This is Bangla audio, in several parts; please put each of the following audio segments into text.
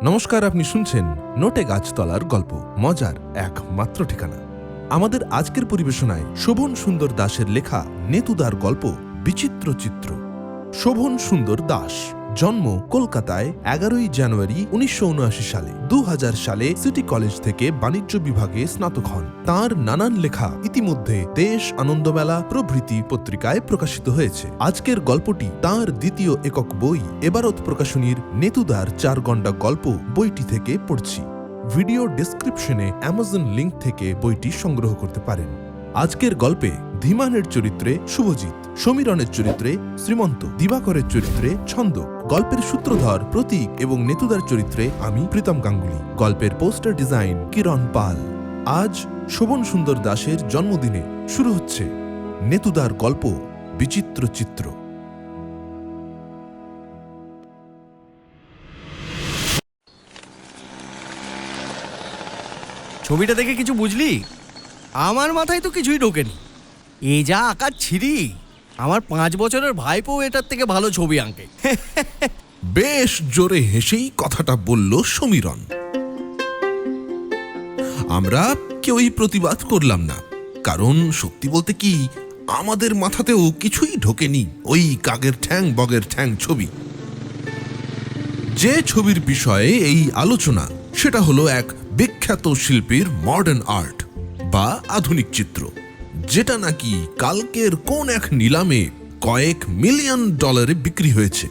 নমস্কার, আপনি শুনছেন নোটে গাছতলার গল্প, মজার একমাত্র ঠিকানা। আমাদের আজকের পরিবেশনায় শোভন সুন্দর দাসের লেখা নেতুদার গল্প বিচিত্র চিত্র। শোভন সুন্দর দাস জন্ম কলকাতায় 11ই জানুয়ারি 1979 সালে। 2000 সালে সিটি কলেজ থেকে বাণিজ্য বিভাগে স্নাতক হন। তাঁর নানান লেখা ইতিমধ্যে দেশ, আনন্দমেলা প্রভৃতি পত্রিকায় প্রকাশিত হয়েছে। আজকের গল্পটি তাঁর দ্বিতীয় একক বই এবারত প্রকাশনীর নেতুদার 4 গন্ডা গল্প বইটি থেকে পড়ছি। ভিডিও ডেসক্রিপশনে অ্যামাজন লিংক থেকে বইটি সংগ্রহ করতে পারেন। আজকের গল্পে ধীমানের চরিত্রে শুভজিৎ, সমীরনের চরিত্রে শ্রীমন্ত, দিবাকরের চরিত্রে ছন্দ, গল্পের সূত্রধর প্রতীক এবং নেতুদার চরিত্রে আমি প্রীতম গাঙ্গুলি। গল্পের পোস্টার ডিজাইন কিরণ পাল। আজ শোভন সুন্দর দাসের জন্মদিনে শুরু হচ্ছে নেতুদার গল্প বিচিত্র চিত্র। ছবিটা দেখে কিছু বুঝলি? আমার মাথায় তো কিছুই ঢোকেনি। এই যা আকার ছিরি, আমার 5 বছরের ভাইপো এটার থেকে ভালো ছবি আঁকে। বেশ জোরে হেসেই কথাটা বলল সমীরন। আমরা কেউই প্রতিবাদ করলাম না, কারণ সত্যি বলতে কি আমাদের মাথাতেও কিছুই ঢোকেনি ওই কাকের ঠ্যাং বগের ঠ্যাং ছবি। যে ছবির বিষয়ে এই আলোচনা সেটা হলো এক বিখ্যাত শিল্পীর মডার্ন আর্ট বা আধুনিক চিত্র, যেটা নাকি কালকের কোন এক নিলামে কয়েক মিলিয়ন ডলারে বিক্রি হয়েছে।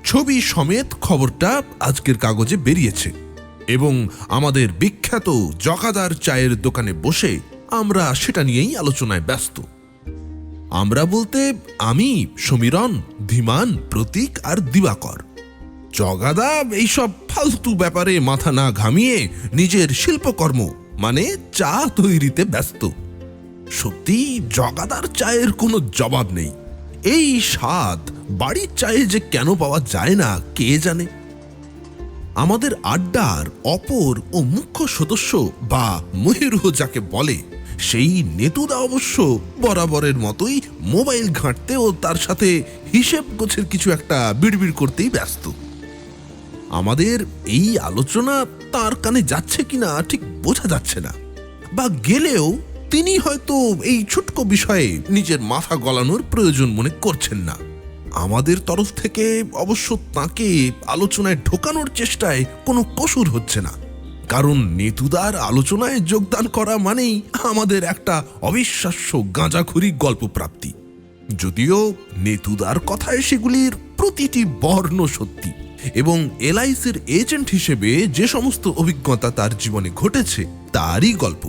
ছবি সমেত খবরটা আজকের কাগজে বেরিয়েছে এবং আমাদের বিখ্যাত জগাদার চায়ের দোকানে বসে আমরা সেটা নিয়েই আলোচনায় ব্যস্ত। আমরা বলতে আমি, সমীরন, ধীমান, প্রতীক আর দিবাকর। জগাদা এইসব ফালতু ব্যাপারে মাথা না ঘামিয়ে নিজের শিল্পকর্ম মানে চা তৈরিতে ব্যস্ত। সত্যি জগাদার চায়ের কোনো জবাব নেই। এই স্বাদ বাড়ির চায়ে যে কেন পাওয়া যায় না কে জানে। আমাদের আড্ডার অপর ও মুখ্য সদস্য বা মহিরুহ যাকে বলে, সেই নেতুদা অবশ্য বরাবরের মতোই মোবাইল ঘাঁটতে ও তার সাথে হিসেব গোছের কিছু একটা বিড়বিড় করতেই ব্যস্ত। আমাদের এই আলোচনা তার কানে যাচ্ছে কিনা ঠিক বোঝা যাচ্ছে না, বা গেলেও তিনি হয়তো এই ছোট্ট বিষয়ে নিজের মাথা গলানোর প্রয়োজন মনে করছেন না। আমাদের তরফ থেকে অবশ্য তাকে আলোচনায় ঢোকানোর চেষ্টায় কোনো কসুর হচ্ছে না, কারণ নেতুদার আলোচনায় যোগদান করা মানেই আমাদের একটা অবিশ্বাস্য গাঁজাখুরি গল্প প্রাপ্তি। যদিও নেতুদার কথায় সেগুলির প্রতিটি বর্ণ সত্যি এবং এলআইসির এজেন্ট হিসেবে যে সমস্ত অভিজ্ঞতা তার জীবনে ঘটেছে তারই গল্প।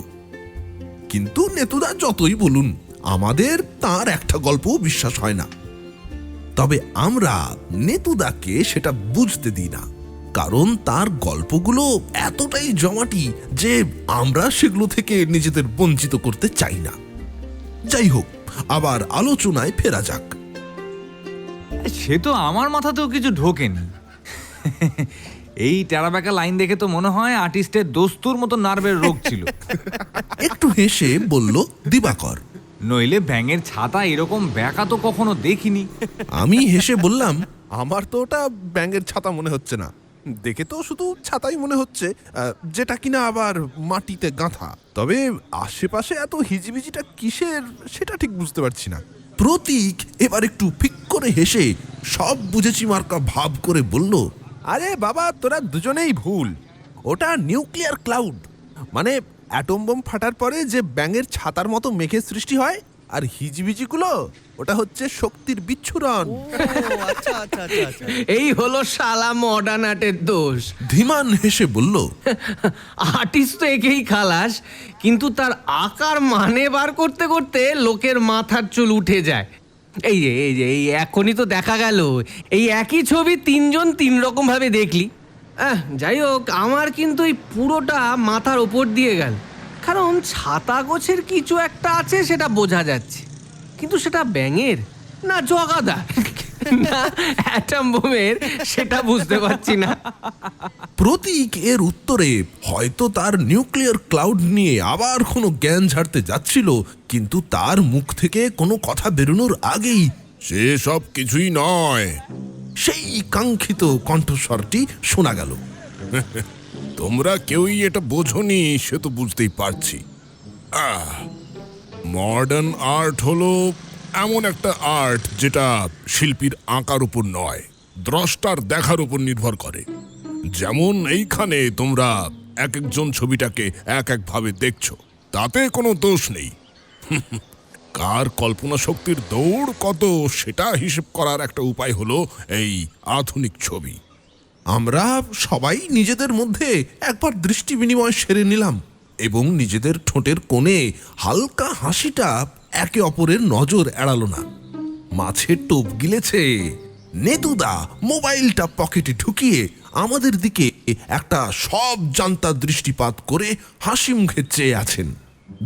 কিন্তু নেতুদা যতই বলুন, আমাদের তার একটা গল্পও বিশ্বাস হয় না। তবে আমরা নেতুদাকে সেটা বুঝতে দিই না, কারণ তার গল্পগুলো এতটাই জমাটি যে আমরা সেগুলো থেকে নিজেদের বঞ্চিত করতে চাই না। যাই হোক, আবার আলোচনায় ফেরা যাক। সে তো আমার মাথাতেও কিছু ঢোকেনি। এই টেরাবেকা লাইন দেখে তো মনে হয় আর্টিস্টের দস্তুর মতো নার্ভের রোগ ছিল। একটু হেসে বলল দিবাকর। নইলে ব্যাঙের ছাতা এরকম ব্যাকা তো কখনো দেখিনি। আমি হেসে বললাম, আমার তো ওটা ব্যাঙের ছাতা মনে হচ্ছে না, দেখে তো শুধু ছাতাই মনে হচ্ছে, যেটা কিনা আবার মাটিতে গাঁথা। তবে আশেপাশে এত হিজিবিজিটা কিসের সেটা ঠিক বুঝতে পারছি না। প্রতীক এবার একটু ফিক করে হেসে সব বুঝেছি মার্কা ভাব করে বলল, আরে বাবা, তোরা দুজনেই ভুল। ওটা নিউক্লিয়ার ক্লাউড, মানে অ্যাটম বোম ফাটার পরে যে ব্যাঙের ছাতার মতো মেঘের সৃষ্টি হয়, আর হিজিবিজিগুলো ওটা হচ্ছে শক্তির বিচ্ছুরণ। আচ্ছা আচ্ছা আচ্ছা আচ্ছা। এই হলো শালা মডার্ন আর্টের দোষ। ধীমান হেসে বলল, আর্টিস্ট তো একেই খালাস, কিন্তু তার আকার মানে বার করতে করতে লোকের মাথার চুল উঠে যায়। এই এখনই তো দেখা গেল এই একই ছবি 3 জন 3 রকম ভাবে দেখলি। যাই হোক, আমার কিন্তু এই পুরোটা মাথার ওপর দিয়ে গেল, কারণ ছাতা গোছের কিছু একটা আছে সেটা বোঝা যাচ্ছে, কিন্তু সেটা ব্যাঙের না জগাদা না অ্যাটম বোমের সেটা বুঝতে পারছি না। প্রতীক এর উত্তরে হয়তো তার নিউক্লিয়ার ক্লাউড নিয়ে আবার কোনো জ্ঞান ঝাড়তে যাচ্ছিল, কিন্তু তার মুখ থেকে কোনো কথা বেরোনোর আগেই সে সব কিছুই নয় সেই কাঙ্ক্ষিত কণ্ঠস্বরটি শোনা গেল। তোমরা কেউই এটা বোঝোনি সে তো বুঝতেই পারছি। মডার্ন আর্ট হলো এমন একটা আর্ট যেটা শিল্পীর আঁকার উপর নয়, দ্রষ্টার দেখার উপর নির্ভর করে। যেমন এইখানে তোমরা এক একজন ছবিটাকে এক একভাবে দেখছো, তাতে কোনো দোষ নেই। কার কল্পনা শক্তির দৌড় কত সেটা হিসেব করার একটা উপায় হলো এই আধুনিক ছবি। আমরা সবাই নিজেদের মধ্যে একবার দৃষ্টি বিনিময় সেরে নিলাম এবং নিজেদের ঠোঁটের কোণে হালকা হাসিটা একে অপরের নজর এড়ালো না। মাছের টোপ গিলেছে। নেতুদা মোবাইলটা পকেটে ঢুকিয়ে আমাদের দিকে একটা সব জান্তা দৃষ্টিপাত করে হাসি মুখে চেয়ে আছেন।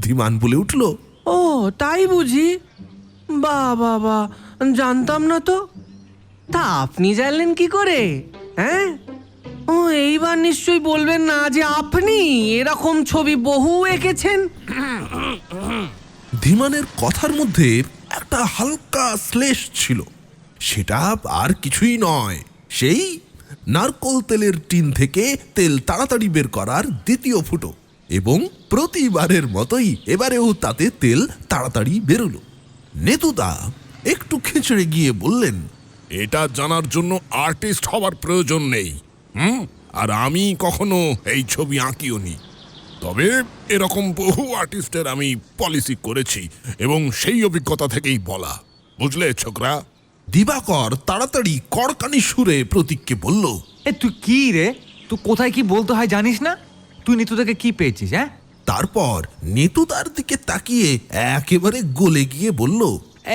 ধীমান বলে উঠল, ও তাই বুঝি? বাহ বাহ বাহ, জানতাম না তো। তা আপনি জানলেন কি করে? হ্যাঁ, ও এইবার নিশ্চয়ই বলবেন না যে আপনি এরকম ছবি বহু এঁকেছেন। ধীমানের কথার মধ্যে একটা হালকা শ্লেষ ছিল। সেটা আর কিছুই নয়, সেই নারকোল তেলের টিন থেকে তেল তাড়াতাড়ি বের করার দ্বিতীয় ফুটো। এবং প্রতিবারের মতোই এবারেও তাতে তেল তাড়াতাড়ি বেরোলো। নেতুদা একটু খেঁচড়ে গিয়ে বললেন, এটা জানার জন্য আর্টিস্ট হবার প্রয়োজন নেই। আর আমি কখনো এই ছবি আঁকিও নি, তবে এরকম বহু আর্টিস্টের আমি পলিসি করেছি এবং সেই অভিজ্ঞতা থেকেই বলা। বুঝলে ছোকরা? দিবাকর তাড়াতাড়ি কড়কানি সুরে প্রতীককে বলল, এ তুই কি রে, তুই কোথায় কি বলতে হয় জানিস না? তুই নিতু থেকে কি পেয়েছিস? হ্যাঁ, তারপর নেতুদার দিকে তাকিয়ে একেবারে গলে গিয়ে বলল,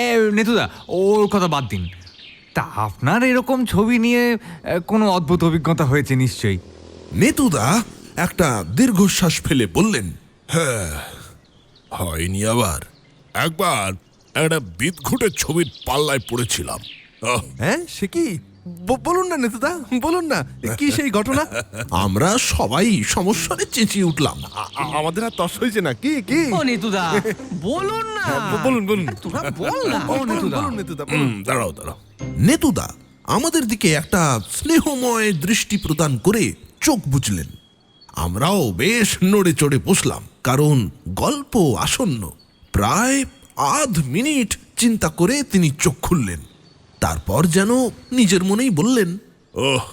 এ নেতুদা, ওর কথা বাদ দিন। তা আপনার এরকম ছবি নিয়ে কোনো অদ্ভুত অভিজ্ঞতা হয়েছে নিশ্চয়ই। নেতুদা একটা দীর্ঘশ্বাস ফেলে বললেন, হ্যাঁ, হয়নি আবার। একবার একটা বিদঘুটের ছবির পাল্লায় পড়েছিলাম। হ্যাঁ সে কি? বলুন না নেতুদা, বলুন না, কি সেই ঘটনা? আমরা সবাই সমস্যারে চেঁচিয়ে উঠলাম। আমাদের আর তস হয়েছে না কি কি? ও নিতুদা, বলুন না। বলুন বলুন তোরা বল না। ও নেতুদা, বলুন নেতুদা। দাঁড়াও দাঁড়াও। নেতুদা আমাদের দিকে একটা স্নেহময় দৃষ্টি প্রদান করে চোখ বুঝলেন। আমরাও বেশ নড়ে চড়ে বসলাম, কারণ গল্প আসন্ন। প্রায় আধ মিনিট চিন্তা করে তিনি চোখ খুললেন। তারপর যেন নিজের মনেই বললেন, ওহ,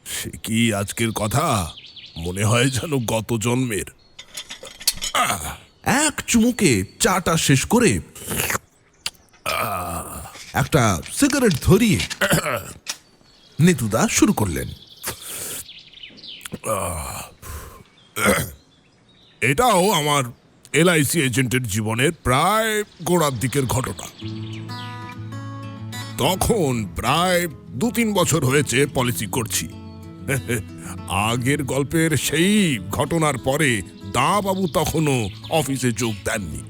সে কি আজকের কথা? মনে হয় যেন গত জন্মের। এক চুমুকে চাটা শেষ করে একটা সিগারেট ধরিয়ে নেতুদা শুরু করলেন। এটাও আমার এলআইসি এজেন্টের জীবনের প্রায় গোড়ার দিকের ঘটনা। তখন প্রায় 2-3 বছর হয়েছে পলিসি করছি। আগের গল্পের সেই ঘটনার পরে দা বাবু তখনও অফিসে যোগ দেননি,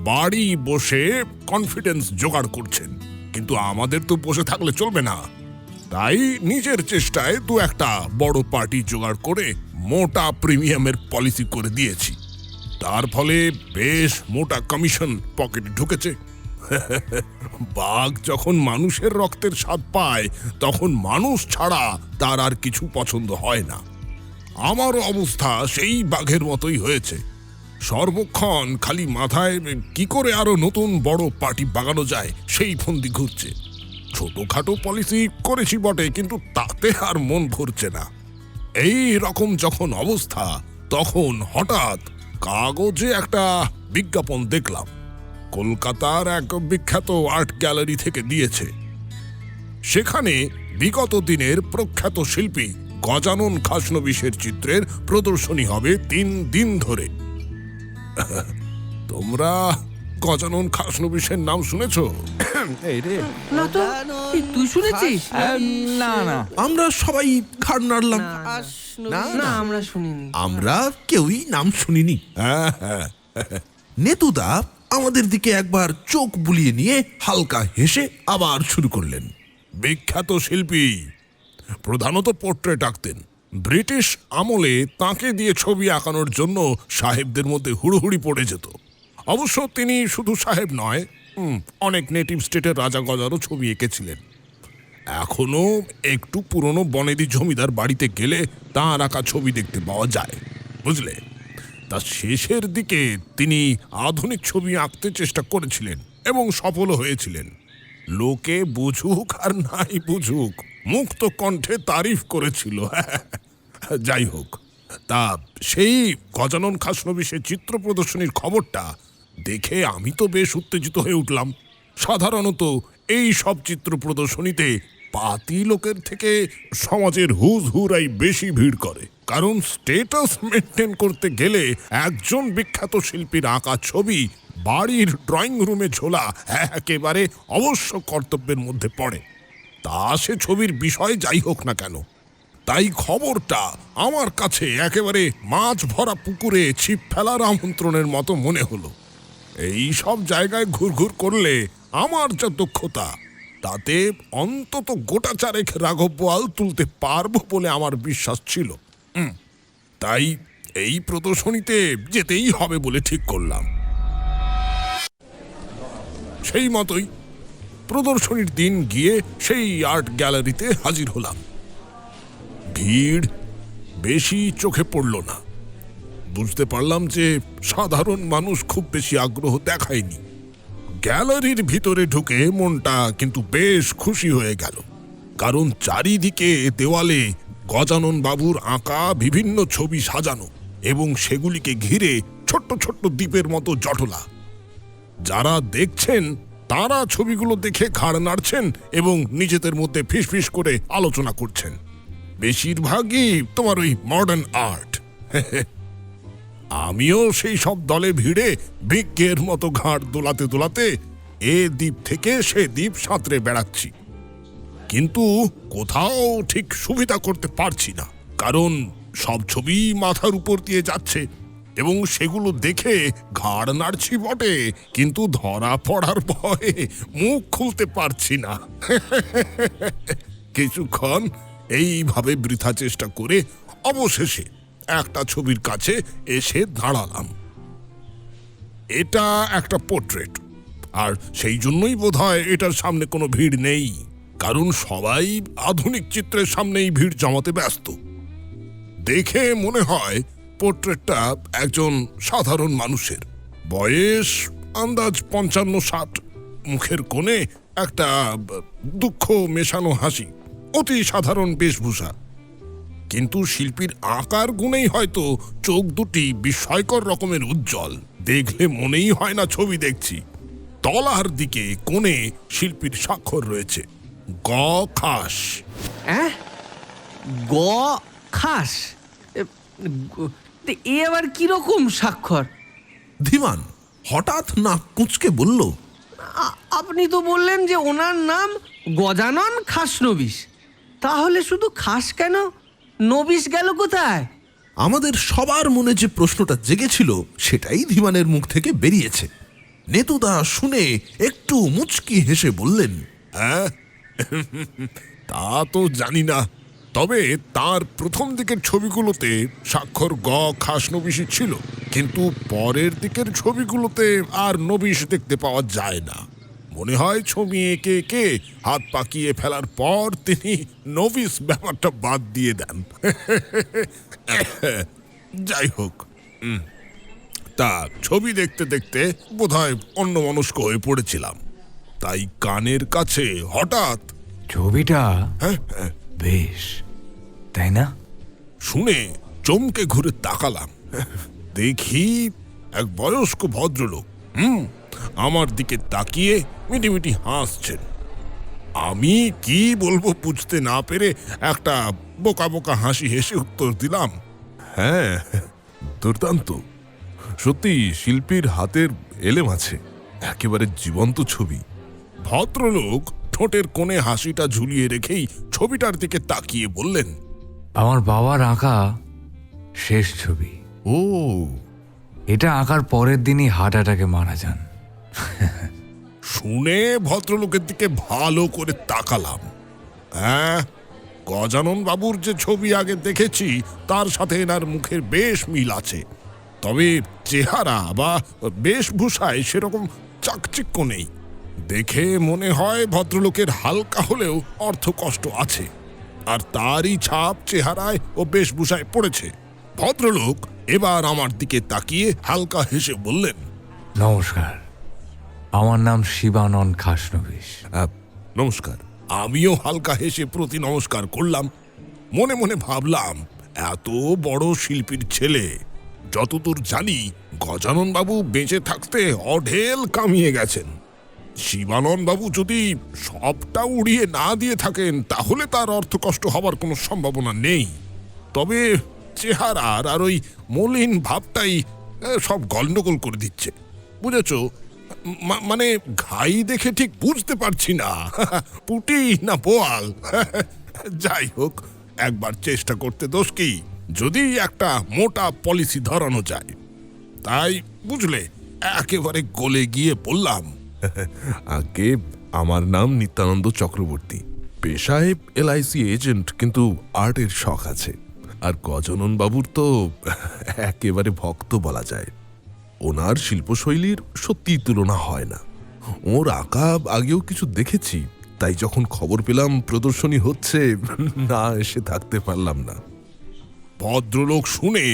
বাড়ি বসে কনফিডেন্স জোগাড় করছেন। কিন্তু আমাদের তো বসে থাকলে চলবে না, তাই নিজের চেষ্টায় 2-1টা বড় পার্টি জোগাড় করে মোটা প্রিমিয়ামের পলিসি করে দিয়েছি। তার ফলে বেশ মোটা কমিশন পকেটে ঢুকেছে। বাঘ যখন মানুষের রক্তের স্বাদ পায় তখন মানুষ ছাড়া তার আর কিছু পছন্দ হয় না। আমারও অবস্থা সেই বাঘের মতোই হয়েছে। সর্বক্ষণ খালি মাথায় কি করে আরো নতুন বড় পার্টি বাগানো যায় সেই ফন্দি ঘুরছে। ছোটখাটো পলিসি করেছি বটে, কিন্তু তাতে আর মন ভরছে না। এই রকম যখন অবস্থা, তখন হঠাৎ কাগজে একটা বিজ্ঞাপন দেখলাম। কলকাতার এক বিখ্যাত আর্ট গ্যালারি থেকে দিয়েছে। সেখানে বিগত দিনের প্রখ্যাত শিল্পী গজানন খাসনবিশের চিত্রের প্রদর্শনী হবে 3 দিন ধরে। তোমরা গজানন খাসনবিশের নাম শুনেছ? এই রে, না তো, এই তুই শুনেছিস? না না, আমরা সবাই ঘাড় নাড়লাম। না, আমরা শুনিনি। আমরা কেউই নাম শুনিনি। হ্যাঁ হ্যাঁ, নেতুদা আমাদের দিকে একবার চোখ বুলিয়ে নিয়ে হালকা হেসে আবার শুরু করলেন। বিখ্যাত শিল্পী, প্রধানত পোর্ট্রেট আঁকতেন। ব্রিটিশ আমলে তাকে দিয়ে ছবি আঁকানোর জন্য সাহেবদের মধ্যে হুড়োহুড়ি পড়ে যেত। অবশ্য তিনি শুধু সাহেব নয়, অনেক নেটিভ স্টেটের রাজা গজারও ছবি এঁকেছিলেন। এখনো একটু পুরনো বনেদি জমিদার বাড়িতে গেলে তাঁর আঁকা ছবি দেখতে পাওয়া যায়, বুঝলে? তা শেষের দিকে তিনি আধুনিক ছবি আঁকতে চেষ্টা করেছিলেন এবং সফলও হয়েছিলেন। লোকে বুঝুক আর নাই বুঝুক, মুক্ত কণ্ঠে তারিফ করেছিল। যাই হোক, তা সেই গজানন খাসনবিশের চিত্র প্রদর্শনীর খবরটা দেখে আমি তো বেশ উত্তেজিত হয়ে উঠলাম। সাধারণত এই সব চিত্র প্রদর্শনীতে পাতি লোকের থেকে সমাজের হুজহুরাই বেশি ভিড় করে, কারণ স্ট্যাটাস মেনটেন করতে গেলে একজন বিখ্যাত শিল্পীর আঁকা ছবি বাড়ির ড্রয়িং রুমে ঝোলা একেবারে অবশ্য কর্তব্যের মধ্যে পড়ে, তা সে ছবির বিষয় যাই হোক না কেন। তাই খবরটা আমার কাছে একেবারে মাছ ভরা পুকুরে ছিপ ফেলার আমন্ত্রণের মতো মনে হলো। এই সব জায়গায় ঘুরঘুর করলে আমার যা দক্ষতা, তাতে অন্তত গোটা চারেক রাঘব বোয়াল তুলতে পারবো বলে আমার বিশ্বাস ছিল। তাই এই প্রদর্শনীতে যেতেই হবে বলে ঠিক করলাম। সেই মতোই প্রদর্শনীর দিন গিয়ে সেই আর্ট গ্যালারিতে হাজির হলাম। ভিড় বেশি চোখে পড়ল না। বুঝতে পারলাম যে সাধারণ মানুষ খুব বেশি আগ্রহ দেখায়নি। গ্যালারির ভিতরে ঢুকে মনটা কিন্তু বেশ খুশি হয়ে গেল, কারণ চারিদিকে দেওয়ালে গজানন বাবুর আঁকা বিভিন্ন ছবি সাজানো এবং সেগুলিকে ঘিরে ছোট্ট ছোট্ট দ্বীপের মতো জটলা। যারা দেখছেন তারা ছবিগুলো দেখে ঘাড় নাড়ছেন এবং নিজেদের মধ্যে ফিসফিস করে আলোচনা করছেন। বেশিরভাগই তোমার ওই মডার্ন আর্ট। আমিও সেই সব দলে ভিড়ে বিজ্ঞের মতো ঘাড় দোলাতে দোলাতে এ দ্বীপ থেকে সে দ্বীপ সাঁতরে বেড়াচ্ছি, কিন্তু কোথাও ঠিক সুবিধা করতে পারছি না, কারণ সব ছবি মাথার উপর দিয়ে যাচ্ছে এবং সেগুলো দেখে ঘাড় নাড়ছি বটে, কিন্তু ধরা পড়ার ভয়ে মুখ খুলতে পারছি না। কিছুক্ষণ এইভাবে বৃথা চেষ্টা করে অবশেষে একটা ছবির কাছে এসে দাঁড়ালাম। এটা একটা পোর্ট্রেট, আর সেই জন্যই বোধহয় এটার সামনে কোনো ভিড় নেই, কারণ সবাই আধুনিক চিত্রের সামনেই ভিড় জমাতে ব্যস্ত। দেখে মনে হয় পোর্ট্রেটটা একজন সাধারণ মানুষের, বয়স আন্দাজ 55-60, মুখের কোণে একটা দুঃখ মেশানো হাসি, অতি সাধারণ বেশভূষা, কিন্তু শিল্পীর আঁকার গুণেই হয়তো চোখ দুটি বিস্ময়কর রকমের উজ্জ্বল। দেখলে মনেই হয় না ছবি দেখছি। তলার দিকে কোণে শিল্পীর স্বাক্ষর রয়েছে, গ খাস। গ খাস? এ আবার কিরকম স্বাক্ষর? ধীমান হঠাৎ নাক কুঁচকে বলল, আপনি তো বললেন যে ওনার নাম গজানন খাসনবিশ, তাহলে শুধু খাস কেন? নবিশ গেল কোথায়? আমাদের সবার মনে যে প্রশ্নটা জেগেছিল সেটাই ধীমানের মুখ থেকে বেরিয়েছে। নেতুদা শুনে একটু মুচকি হেসে বললেন, হ্যাঁ, তা তো জানি না, তবে তার প্রথম দিকের ছবিগুলোতে স্বাক্ষর গ খাসনবিশই ছিল, কিন্তু পরের দিকের ছবিগুলোতে আর নবিশ দেখতে পাওয়া যায় না। মনে হয় ছবি এঁকে এঁকে হাত পাকিয়ে ফেলার পর তিনি নবিশ ব্যাপারটা বাদ দিয়ে দেন। যাই হোক, তা ছবি দেখতে দেখতে বোধহয় অন্যমনস্ক হয়ে পড়েছিলাম, তাই কানের কাছে হঠাৎ ছবিটা বেশ, তাই না? শুনে চমকে ঘুরে তাকালাম। দেখি এক বয়স্ক ভদ্রলোক আমার দিকে তাকিয়ে মিটিমিটি হাসছেন। আমি কি বলবো বুঝতে না পেরে একটা বোকা বোকা হাসি হেসে উত্তর দিলাম, হ্যাঁ, দুর্দান্ত, সত্যি শিল্পীর হাতের এলেম আছে, একেবারে জীবন্ত ছবি। ভদ্রলোক ঠোঁটের কোণে হাসিটা ঝুলিয়ে রেখেই ছবিটার দিকে তাকিয়ে বললেন, আমার বাবার আঁকা শেষ ছবি। ও, এটা আঁকার পরের দিনই হার্ট অ্যাটাকে মারা যান। শুনে ভদ্রলোকের দিকে ভালো করে তাকালাম। হ্যাঁ, গজানন বাবুর যে ছবি আগে দেখেছি তার সাথে এনার মুখের বেশ মিল আছে, তবে চেহারা বা বেশভূষায় সেরকম চাকচিক্য নেই। দেখে মনে হয় ভদ্রলোকের হালকা হলেও অর্থ কষ্ট আছে, আর তারই ছাপ চেহারায় ও বেশভূষায় পড়েছে। ভদ্রলোক এবার আমার দিকে তাকিয়ে হালকা হেসে বললেন, নমস্কার, আমার নাম শিবানন খাসনবিশ। নমস্কার। আমিও হালকা হেসে প্রতি নমস্কার করলাম। মনে মনে ভাবলাম, এত বড় শিল্পীর ছেলে, যতদূর জানি গজানন বাবু বেঁচে থাকতে অঢেল কামিয়ে গেছেন। শিবানন বাবু যদি সবটা উড়িয়ে না দিয়ে থাকেন, তাহলে তার অর্থকষ্ট হবার কোনো সম্ভাবনা নেই। তবে চেহারার আর ওই মলিন ভাবটাই সব গন্ডগোল করে দিচ্ছে, বুঝেছো? মানে ঘাই দেখে ঠিক বুঝতে পারছি না পুটি না পোয়াল। যাই হোক, একবার চেষ্টা করতে দোষ কি, যদি একটা মোটা পলিসি ধরানো যায়। তাই বুঝলে, একেবারে গলে গিয়ে বললাম, আগে আমার নাম নিত্যানন্দ চক্রবর্তী, পেশায় এলআইসি এজেন্ট, কিন্তু আর্টের শখ আছে। আর গজানন বাবুর তো একেবারে ভক্ত বলা যায়। ওনার শিল্পশৈলীর সত্যিই তুলনা হয় না। ওর আঁকা আগেও কিছু দেখেছি, তাই যখন খবর পেলাম প্রদর্শনী হচ্ছে, না এসে থাকতে পারলাম না। ভদ্রলোক শুনে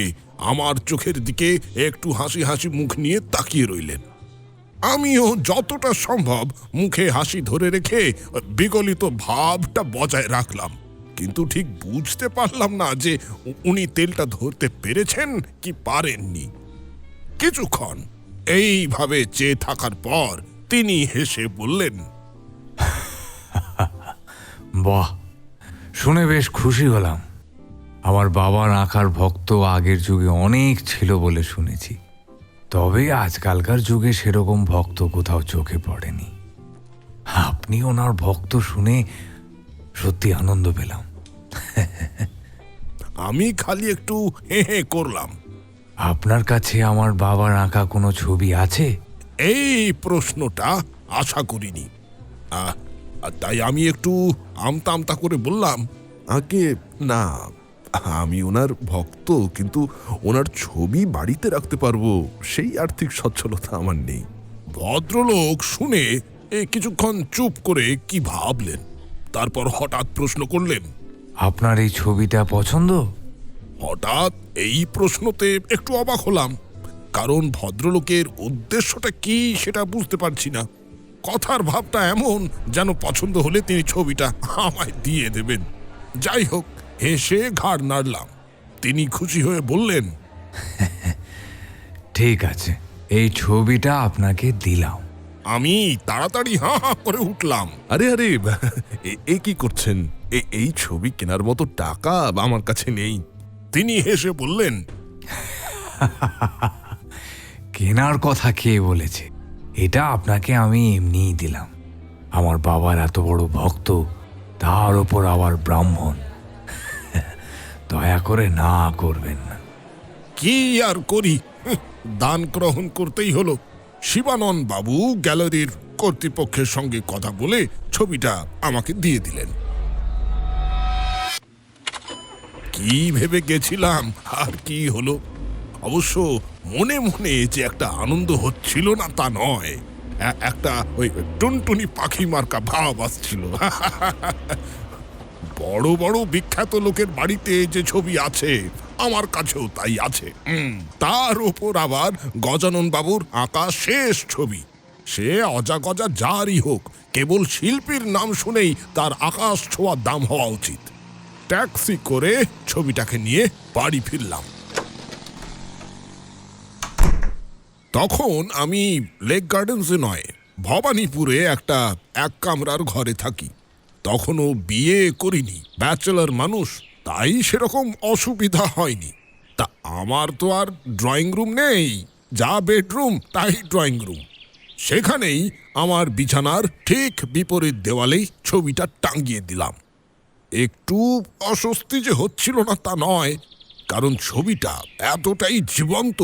আমার চোখের দিকে একটু হাসি হাসি মুখ নিয়ে তাকিয়ে রইলেন। আমিও যতটা সম্ভব মুখে হাসি ধরে রেখে বিগলিত ভাবটা বজায় রাখলাম, কিন্তু ঠিক বুঝতে পারলাম না যে উনি তেলটা ধরতে পেরেছেন কি পারেননি। কিছুক্ষণ এইভাবে চেয়ে থাকার পর তিনি হেসে বললেন, বাহ, শুনে বেশ খুশি হলাম। আমার বাবার আঁকার ভক্ত আগের যুগে অনেক ছিল বলে শুনেছি, তবে আজকালকার যুগে সেরকম ভক্ত কোথাও চোখে পড়েনি। আপনি ওনার ভক্ত শুনে সত্যি আনন্দ পেলাম। আমি খালি একটু হে হে করলাম। আপনার কাছে আমার বাবার আঁকা কোনো ছবি আছে? এই প্রশ্নটা আশা করিনি। তাই আমি একটু আমতা আমতা করে বললাম, আগে না, আমি ওনার ভক্ত, কিন্তু ওনার ছবি বাড়িতে রাখতে পারবো সেই আর্থিক সচ্ছলতা আমার নেই। ভদ্রলোক শুনে কিছুক্ষণ চুপ করে কি ভাবলেন, তারপর হঠাৎ প্রশ্ন করলেন। আপনার এই ছবিটা পছন্দ? হঠাৎ এই প্রশ্নতে একটু অবাক হলাম, কারণ ভদ্রলোকের উদ্দেশ্যটা কি সেটা বুঝতে পারছি না। কথার ভাবটা এমন যেন পছন্দ হলে তিনি ছবিটা আমায় দিয়ে দেবেন। যাই হোক, হেসে ঘাড় নাড়লাম। তিনি খুশি হয়ে বললেন, ঠিক আছে, এই ছবিটা আপনাকে দিলাম। আমি তাড়াতাড়ি হাঁ হাঁ করে উঠলাম। আরে আরে, এ কি করছেন? এই ছবি কেনার মতো টাকা আমার কাছে নেই। তিনি হেসে বললেন, কেনার কথা কে বলেছে? এটা আপনাকে আমি এমনিই দিলাম। আমার বাবার এত বড় ভক্ত, তার ওপর আবার ব্রাহ্মণ, দয়া করে না করবেন না। কি আর করি, দান গ্রহণ করতেই হলো। শিবানন বাবু গ্যালারির কর্তৃপক্ষের সঙ্গে কথা বলে ছবিটা আমাকে দিয়ে দিলেন। কি ভেবে গেছিলাম আর কি হলো। অবশ্য মনে মনে যে একটা আনন্দ হচ্ছিল না তা নয়, একটা ওই টুনটুনি পাখি মার্কা ভাব আসছিল। বড় বড় বিখ্যাত লোকের বাড়িতে যে ছবি আছে, আমার কাছেও তাই আছে। তার উপর আবার গজানন বাবুর আঁকা শেষ ছবি। সে অজাগজা যারই হোক, কেবল শিল্পীর নাম শুনেই তার আকাশ ছোঁয়া দাম হওয়া উচিত। ট্যাক্সি করে ছবিটাকে নিয়ে বাড়ি ফিরলাম। তখন আমি লেক গার্ডেন্সে নয়, ভবানীপুরে একটা এক কামরার ঘরে থাকি। তখনও বিয়ে করিনি, ব্যাচেলর মানুষ, তাই সেরকম অসুবিধা হয়নি। তা আমার তো আর ড্রয়িং রুম নেই, যা বেডরুম তাই ড্রয়িং রুম। সেখানেই আমার বিছানার ঠিক বিপরীত দেওয়ালেই ছবিটা টাঙিয়ে দিলাম। একটু অস্বস্তি যে হচ্ছিল না তা নয়, কারণ ছবিটা এতটাই জীবন্ত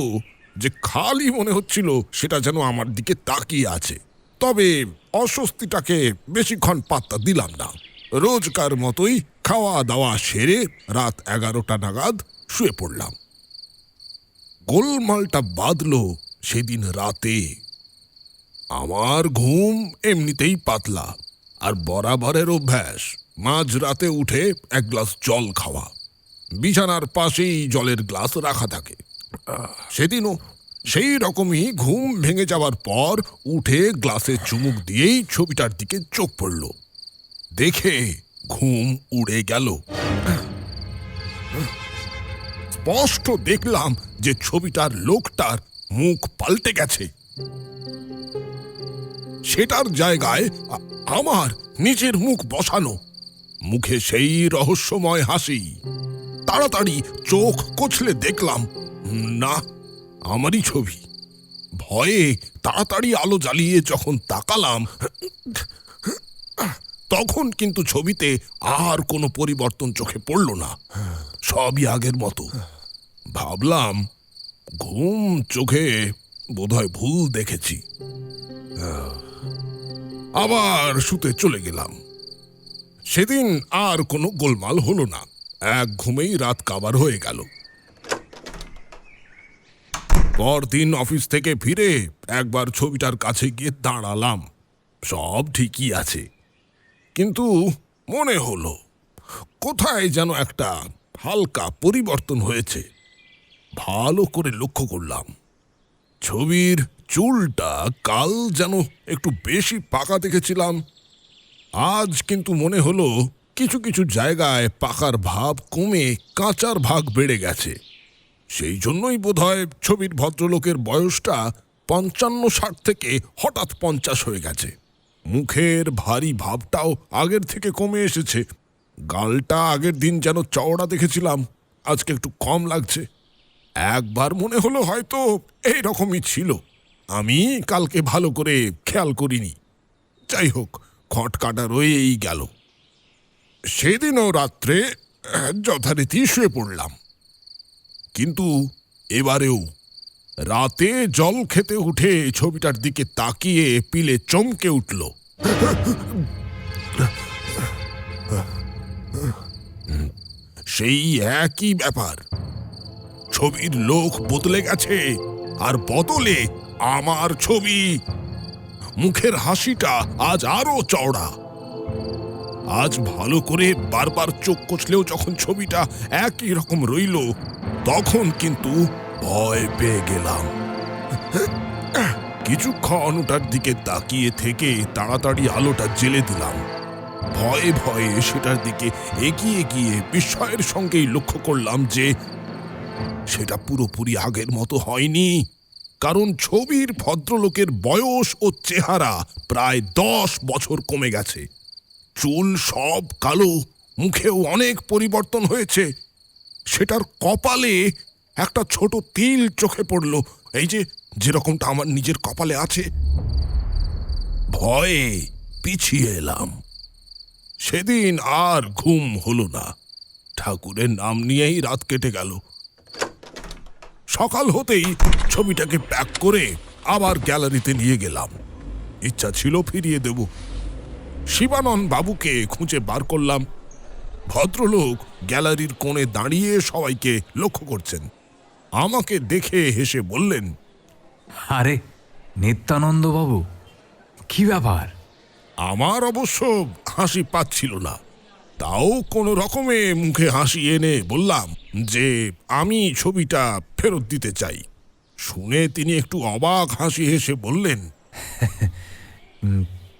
যে খালি মনে হচ্ছিল সেটা যেন আমার দিকে তাকিয়ে আছে। তবে অস্বস্তিটাকে বেশিক্ষণ পাত্তা দিলাম না। রোজকার মতোই খাওয়া দাওয়া সেরে রাত 11টা নাগাদ শুয়ে পড়লাম। গোলমালটা বাঁধল সেদিন রাতে। আমার ঘুম এমনিতেই পাতলা, আর বরাবরের অভ্যাস মাঝরাতে উঠে এক গ্লাস জল খাওয়া। বিছানার পাশেই জলের গ্লাস রাখা থাকে। সেদিনও সেই রকমই ঘুম ভেঙে যাওয়ার পর উঠে গ্লাসে চুমুক দিয়েই ছবিটার দিকে চোখ পড়ল। দেখে ঘুম উড়ে গেল। স্পষ্ট দেখলাম যে ছবিটার লোকটার মুখ পাল্টে গেছে। সেটার জায়গায় আমার নিজের মুখ বসানো, মুখে সেই রহস্যময় হাসি। তাড়াতাড়ি চোখ কচলে দেখলাম, না, আমারই ছবি। ভয়ে তাড়াতাড়ি আলো জ্বালিয়ে যখন তাকালাম, তখন কিন্তু ছবিতে আর কোনো পরিবর্তন চোখে পড়ল না, সবই আগের মতো। ভাবলাম ঘুম চোখে বোধহয় ভুল দেখেছি। আবার শুতে চলে গেলাম। সেদিন আর কোনো গোলমাল হলো না, এক ঘুমেই রাত কাবার হয়ে গেল। পরদিন অফিস থেকে ফিরে একবার ছবিটার কাছে গিয়ে দাঁড়ালাম। সব ঠিকই আছে, কিন্তু মনে হলো কোথায় যেন একটা হালকা পরিবর্তন হয়েছে। ভালো করে লক্ষ্য করলাম, ছবির চুলটা কাল যেন একটু বেশি পাকা দেখেছিলাম, আজ কিন্তু মনে হলো কিছু কিছু জায়গায় পাকার ভাব কমে কাঁচার ভাগ বেড়ে গেছে। সেই জন্যই বোধহয় ছবির ভদ্রলোকের বয়সটা 55-60 থেকে হঠাৎ 50 হয়ে গেছে। মুখের ভারী ভাবটাও আগের থেকে কমে এসেছে। গালটা আগের দিন যেন চওড়া দেখেছিলাম, আজকে একটু কম লাগছে। একবার মনে হলো হয়তো এই রকমই ছিল, আমি কালকে ভালো করে খেয়াল করিনি। যাই হোক, খটকাটা রয়েই গেল। সেদিনও রাত্রে যথারীতি শুয়ে পড়লাম, কিন্তু এবারেও রাতে জল খেতে উঠে ছবিটার দিকে তাকিয়ে পিলে চমকে উঠল। সেই একই ব্যাপার, ছবির লোক বদলে গেছে, আর বদলে আমার ছবি। মুখের হাসিটা আজ আরো চওড়া। আজ ভালো করে বারবার চোখ কষলেও যখন ছবিটা একই রকম রইল, তখন কিন্তু ভয় পেয়ে গেলাম। কিছুক্ষণ ওটার দিকে তাকিয়ে থেকে তাড়াতাড়ি আলোটা জ্বেলে দিলাম। ভয়ে ভয়ে সেটার দিকে এগিয়ে গিয়ে বিস্ময়ের সঙ্গেই লক্ষ্য করলাম যে সেটা পুরোপুরি আগের মতো হয়নি, কারণ ছবির ভদ্রলোকের বয়স ও চেহারা প্রায় 10 বছর কমে গেছে। চুল সব কালো, মুখেও অনেক পরিবর্তন হয়েছে। সেটার কপালে একটা ছোট তিল চোখে পড়ল, এই যে যেরকমটা আমার নিজের কপালে আছে। ভয়ে পিছিয়ে এলাম। সেদিন আর ঘুম হলো না, ঠাকুরের নাম নিয়েই রাত কেটে গেল। সকাল হতেই ছবিটাকে প্যাক করে আবার গ্যালারিতে নিয়ে গেলাম। ইচ্ছা ছিল ফিরিয়ে দেব। শিবানন বাবুকে খুঁজে বার করলাম। ভদ্রলোক গ্যালারির কোণে দাঁড়িয়ে সবাইকে লক্ষ্য করছেন। আমাকে দেখে হেসে বললেন, আরে নিত্যানন্দ বাবু, কি ব্যাপার? আমার অবশ্য হাসি পাচ্ছিল না, তাও কোনো রকমে মুখে হাসি এনে বললাম যে আমি ছবিটা ফেরত দিতে চাই। শুনে তিনি একটু অবাক হাসি হেসে বললেন,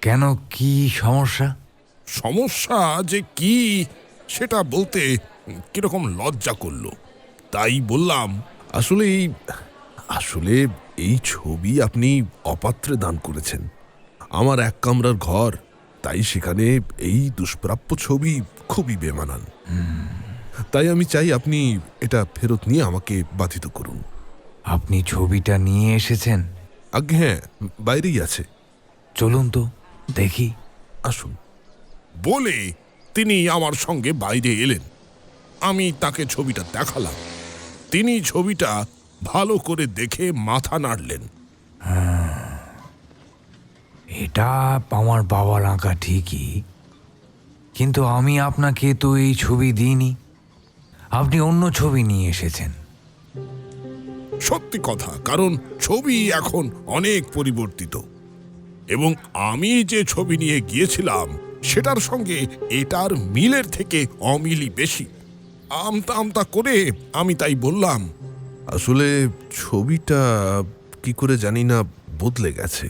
কেন, কি সমস্যা? সমস্যা যে কি সেটা বলতে কিরকম লজ্জা করলো। তাই বললাম, আসলে এই ছবি আপনি অপাত্রে দান করেছেন। আমার এক কামরার ঘর, তাই সেখানে এই দুষ্প্রাপ্য ছবি খুবই বেমানান। তাই আমি চাই আপনি এটা ফেরত নিয়ে আমাকে বাধিত করুন। আপনি ছবিটা নিয়ে এসেছেন? আজ্ঞে হ্যাঁ, বাইরেই আছে। চলুন তো দেখি। আসুন। বলে তিনি আমার সঙ্গে বাইরে এলেন। আমি তাকে ছবিটা দেখালাম। তিনি ছবিটা ভালো করে দেখে মাথা নাড়লেন। এটা আমার বাবার আঁকা ঠিকই, কিন্তু আমি আপনাকে তো এই ছবি দিইনি, আপনি অন্য ছবি নিয়ে এসেছেন। সত্যি কথা, কারণ ছবি এখন অনেক পরিবর্তিত। এবং আমি যে ছবি নিয়ে গিয়েছিলাম সেটার সঙ্গে এটার মিলের থেকে অমিলই বেশি। আমতা আমতা করে আমি তাই বললাম, আসলে ছবিটা কি করে জানি না বদলে গেছে,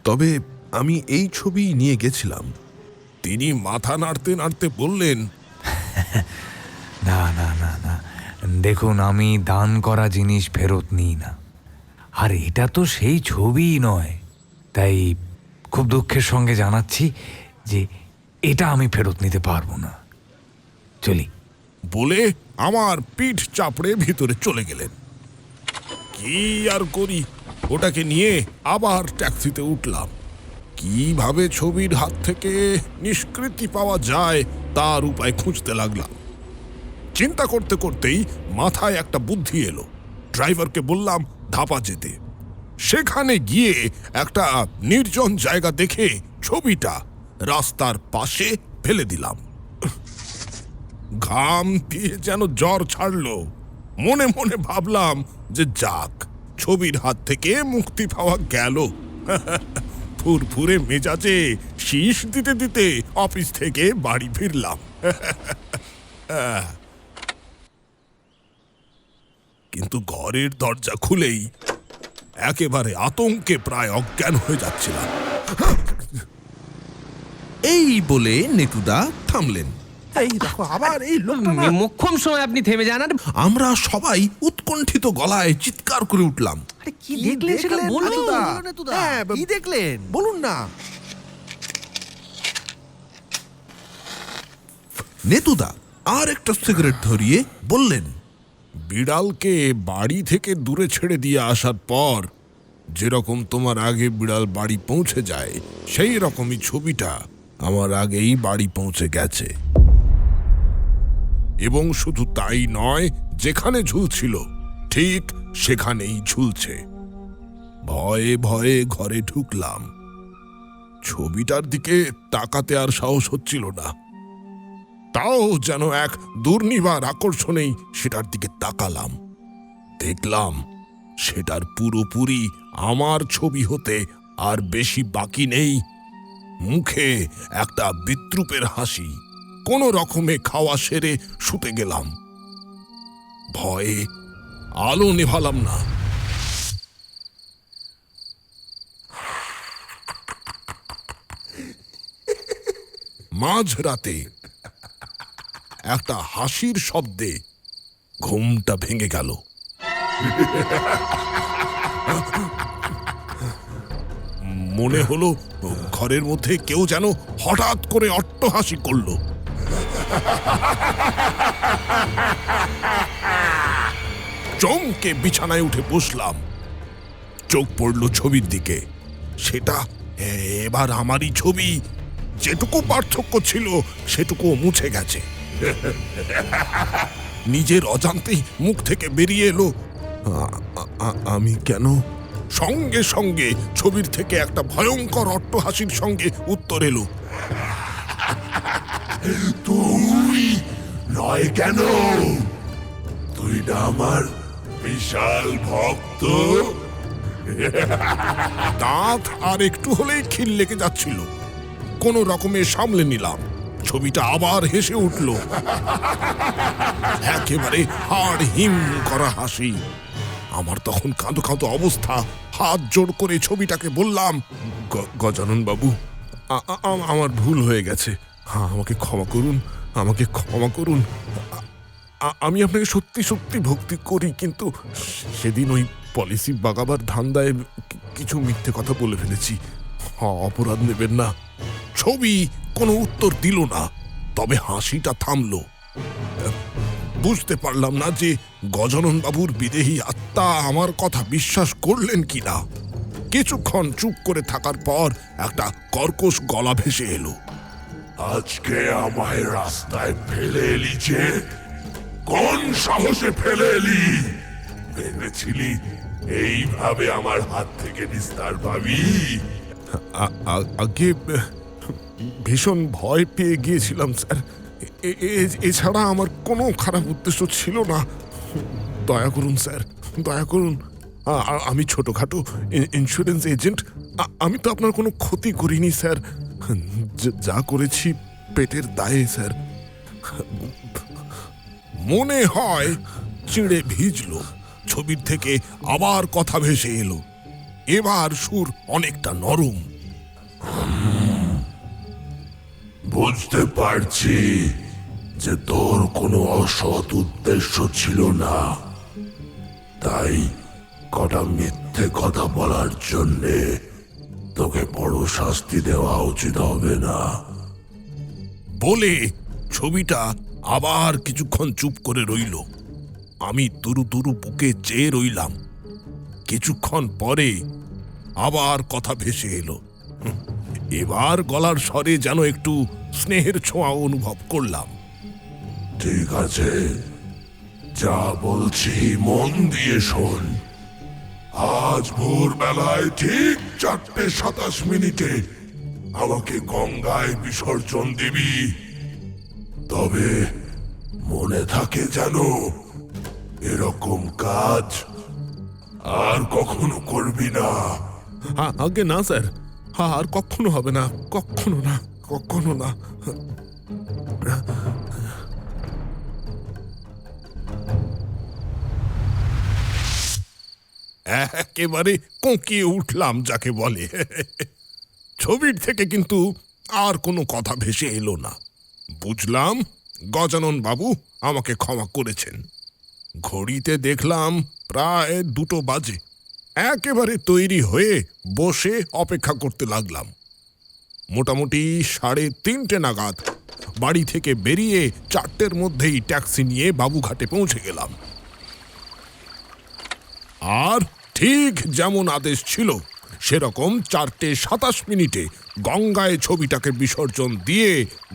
তবে আমি এই ছবি নিয়ে গেছিলাম। তিনি মাথা নাড়তে নাড়তে বললেন, না না না না, দেখুন আমি দান করা জিনিস ফেরত নিই না, আর এটা তো সেই ছবিই নয়, তাই খুব দুঃখের সঙ্গে জানাচ্ছি যে এটা আমি ফেরত নিতে পারবো না। চলি। বলে আমার পিঠ চাপড়ে ভিতরে চলে গেলেন। কি আর করি, ওটাকে নিয়ে আবার ট্যাক্সিতে উঠলাম। কিভাবে ছবির হাত থেকে নিষ্কৃতি পাওয়া যায় তার উপায় খুঁজতে লাগলাম। চিন্তা করতে করতেই মাথায় একটা বুদ্ধি এলো। ড্রাইভারকে বললাম ধাপা যেতে। সেখানে গিয়ে একটা নির্জন জায়গা দেখে ছবিটা রাস্তার পাশে ফেলে দিলাম। ঘাম দিয়ে যেন জ্বর ছাড়লো। মনে মনে ভাবলাম যে যাক, ছবির হাত থেকে মুক্তি পাওয়া গেল। ফুরফুরে মেজাজে শীষ দিতে দিতে অফিস থেকে বাড়ি ফিরলাম। কিন্তু ঘরের দরজা খুলেই একেবারে আতঙ্কে প্রায় অজ্ঞান হয়ে যাচ্ছিলাম। এই বলে নেটুদা থামলেন। এই দেখো আবার এই লোকটা না। মোক্ষম সময় আপনি থেমে যান। আর আমরা সবাই উৎকণ্ঠিত গলায় চিৎকার করে উঠলাম, আরে কি দেখলেন সেটা বলুন। নেতুদা। হ্যাঁ, কি দেখলেন বলুন না। নেতুদা আর একটা সিগারেট ধরিয়ে বললেন, বিড়ালকে বাড়ি থেকে দূরে ছেড়ে দিয়ে আসার পর যেরকম তোমার আগে বিড়াল বাড়ি পৌঁছে যায়, সেই রকমই ছবিটা আমার আগেই বাড়ি পৌঁছে গেছে। এবং শুধু তাই নয়, যেখানে ঝুলছিল ঠিক সেখানেই ঝুলছে। ভয়ে ভয়ে ঘরে ঢুকলাম। ছবিটার দিকে তাকাতে আর সাহস হচ্ছিল না। তাও যেন এক দুর্নিবার আকর্ষণেই সেটার দিকে তাকালাম। দেখলাম সেটার পুরোপুরি আমার ছবি হতে আর বেশি বাকি নেই। মুখে একটা বিদ্রূপের হাসি। কোনো রকমে খাওয়া সেরে শুতে গেলাম। ভয়ে আলো নেভালাম না। মাঝরাতে একটা হাসির শব্দে ঘুমটা ভেঙে গেল। মনে হলো ঘরের মধ্যে কেউ যেন হঠাৎ করে অট্টহাসি করলো। চমকে বিছানায় উঠে বসলাম। চোখ পড়ল ছবির দিকে। সেটা এবার আমারই ছবি। যেটুকু পার্থক্য ছিল সেটুকু মুছে গেছে। নিজের অজান্তেই মুখ থেকে বেরিয়ে এলো, আমি কেন? সঙ্গে সঙ্গে ছবির থেকে একটা ভয়ঙ্কর অট্টহাসির সঙ্গে উত্তর এলো, তুই নয় কেন? তুই না আমার বিশাল ভক্ত? দাঁত আর একটু হলেই খিল লেগে যাচ্ছিল। কোন রকমে সামলে নিলাম। ছবিটা আবার হেসে উঠল, একেবারে হাড় হিম করা হাসি। আমার তখন কাঁদো কাঁদো অবস্থা। হাত জোড় করে ছবিটাকে বললাম, গজানন বাবু, আমার ভুল হয়ে গেছে। আমাকে ক্ষমা করুন, আমাকে ক্ষমা করুন। আমি আপনাকে সত্যি সত্যি ভক্তি করি, কিন্তু সেদিন ওই পলিসি বাগাবার ধান্দায় কিছু মিথ্যে কথা বলে ফেলেছি। অপরাধ নেবেন না। ছবি কোনো উত্তর দিল না, তবে হাসিটা থামলো। বুঝতে পারলাম না যে গজানন বাবুর বিদেহী আত্মা আমার কথা বিশ্বাস করলেন কিনা। কিছুক্ষণ চুপ করে থাকার পর একটা কর্কশ গলা ভেসে এলো, আজকে আমায় রাস্তায় ফেলে এলি যে? কোন সাহসে ফেলে এলি? ভেবেছিলি এইভাবে আমার হাত থেকে নিস্তার পাবি? আগে ভীষণ ভয় পেয়ে গিয়েছিলাম স্যার। এছাড়া আমার কোনো খারাপ উদ্দেশ্য ছিল না। দয়া করুন স্যার, দয়া করুন। আমি ছোটখাটো ইন্স্যুরেন্স এজেন্ট। আমি তো আপনার কোনো ক্ষতি করিনি স্যার। যা করেছি পেটের দায়ে স্যার। মনে হয় চিড়ে ভিজলো, ছবির থেকে আবার কথা ভেসে এলো। এবার সুর অনেকটা নরম। বুঝতে পারছি যে তোর কোনো অসৎ উদ্দেশ্য ছিল না, তাই কটা মিথ্যে কথা বলার জন্যে তোকে বড় শাস্তি দেওয়া উচিত হবে না। বলে ছবিটা আবার কিছুক্ষণ চুপ করে রইল। আমি তুরু তুরু বুকে চেয়ে রইলাম। কিছুক্ষণ পরে আবার কথা ভেসে এলো। এবার গলার স্বরে যেন একটু স্নেহের ছোঁয়া অনুভব করলাম। ঠিক আছে, যা বলছি মন দিয়ে শোন। আজ ভোরবেলায় ঠিক 4:27 আমাকে গঙ্গায় বিসর্জন দিবি। তবে মনে থাকে যেন এরকম কাজ আর কখনো করবি না। আগে না স্যার, আর কখনো হবে না, কখনো না, কখনো না। একেবারে কোঁকিয়ে উঠলাম যাকে বলে। ছবির থেকে কিন্তু আর কোনো কথা ভেসে এলো না। বুঝলাম গজানন বাবু আমাকে ক্ষমা করেছেন। ঘড়িতে দেখলাম প্রায় 2টো বাজে। একেবারে তৈরি হয়ে বসে অপেক্ষা করতে লাগলাম। মোটামুটি 3:30 নাগাদ বাড়ি থেকে বেরিয়ে 4টের মধ্যেই ট্যাক্সি নিয়ে বাবুঘাটে পৌঁছে গেলাম। আর ঠিক যেমন আদেশ ছিল সেরকম 4:27 গঙ্গায় ছবিটাকে বিসর্জন দিয়ে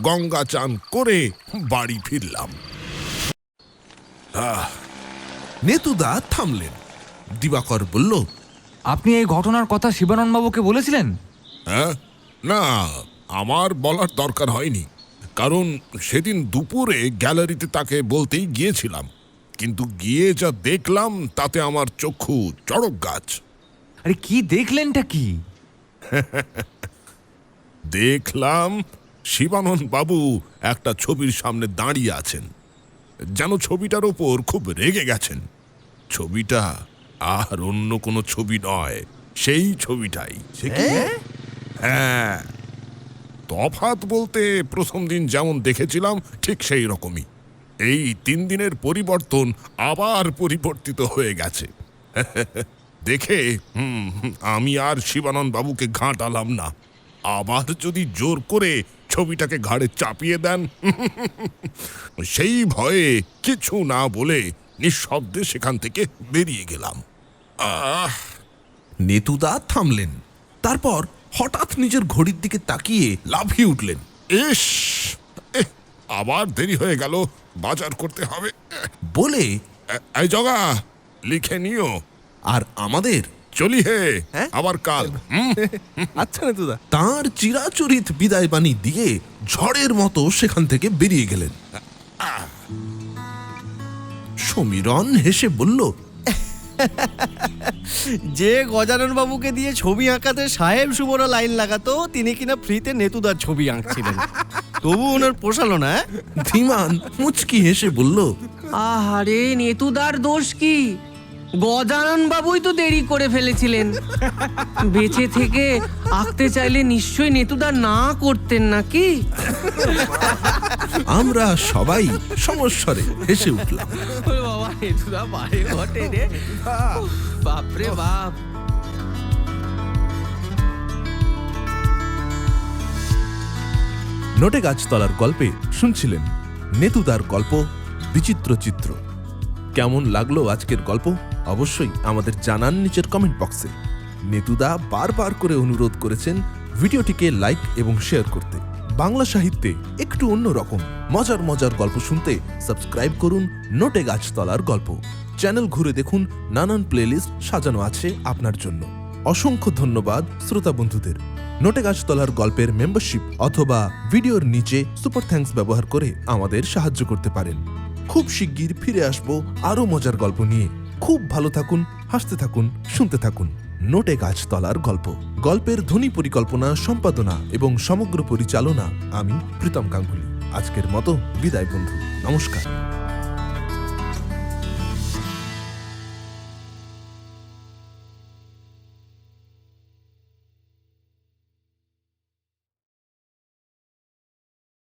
গঙ্গা চান করে বাড়ি ফিরলাম। নেতুদা থামলেন। দিবাকর বলল, আপনি এই ঘটনার কথা শিবানন্দবাবুকে বলেছিলেন? হ্যাঁ, না, আমার বলার দরকার হয়নি, কারণ সেদিন দুপুরে গ্যালারিতে তাকে বলতেই গিয়েছিলাম। কিন্তু গিয়ে যা দেখলাম তাতে আমার চক্ষু চড়ক গাছ। আরে কি দেখলেনটা কি? দেখলাম শিবানন্দ বাবু একটা ছবির সামনে দাঁড়িয়ে আছেন, যেন ছবিটার ওপর খুব রেগে গেছেন। ছবিটা আর অন্য কোনো ছবি নয়, সেই ছবিটাই। হ্যাঁ, তফাৎ বলতে প্রথম দিন যেমন দেখেছিলাম ঠিক সেই রকমই। এই 3 দিনের পরিবর্তন আবার পরিবর্তিত হয়ে গেছে। দেখে আমি আর শিবানন্দ বাবুকে ঘাঁটালাম না। আবার যদি জোর করে ছবিটাকে ঘাড়ে চাপিয়ে দেন, সেই ভয়ে কিছু না বলে নিঃশব্দে সেখান থেকে বেরিয়ে গেলাম। নেতুদা থামলেন। তারপর হঠাৎ নিজের ঘড়ির দিকে তাকিয়ে লাফিয়ে উঠলেন। ইস, আবার দেরি হয়ে গেল, বাজার করতে হবে বলে, এই জগা, লিখে নিও। আর আমাদের চলি হে, আবার কাল। আচ্ছা নেতুদা। তাঁর চিরাচরিত বিদায় বাণী দিয়ে ঝড়ের মতো সেখান থেকে বেরিয়ে গেলেন। সমীরণ হেসে বলল, যে গজানন বাবুকে দিয়ে ছবি আঁকাতে সাহেব সুবরা লাইন লাগাতো, তিনি কিনা ফ্রিতে নেতুদার ছবি আঁকছিলেন। তবু ওনার পোষালো না। ধীমান মুচকি হেসে বলল, আহারে, নেতুদার দোষ কি? গজানন বাবুই তো দেরি করে ফেলেছিলেন। বেঁচে থেকে আঁকতে চাইলে নিশ্চয়ই নেতুদা না করতেন নাকি? আমরা সবাই সমস্বরে হেসে উঠলাম। ওরে বাবা, নেতুদা পারে ঘটে রে। বাপরে বাপ। নোটে গাছতলার গল্পে শুনছিলেন নেতুদার গল্প বিচিত্র চিত্র। কেমন লাগলো আজকের গল্প অবশ্যই আমাদের জানান নিচের কমেন্ট বক্সে। নেতুদা বারবার করে অনুরোধ করেছেন ভিডিওটিকে লাইক এবং শেয়ার করতে। বাংলা সাহিত্যে একটু অন্যরকম মজার মজার গল্প শুনতে সাবস্ক্রাইব করুন নোটে গাছতলার গল্প। চ্যানেল ঘুরে দেখুন, নানান প্লেলিস্ট সাজানো আছে আপনার জন্য। অসংখ্য ধন্যবাদ শ্রোতা বন্ধুদের। নোটে গাছতলার গল্পের মেম্বারশিপ অথবা ভিডিওর নিচে সুপার থ্যাঙ্কস ব্যবহার করে আমাদের সাহায্য করতে পারেন। খুব শিগগির ফিরে আসবো আরো মজার গল্প নিয়ে। খুব ভালো থাকুন, হাসতে থাকুন, শুনতে থাকুন নোটে গাছতলার গল্প। গল্পের ধ্বনি পরিকল্পনা, সম্পাদনা এবং সমগ্র পরিচালনা আমি প্রীতম গাঙ্গুলি। আজকের মতো বিদায় বন্ধু, নমস্কার।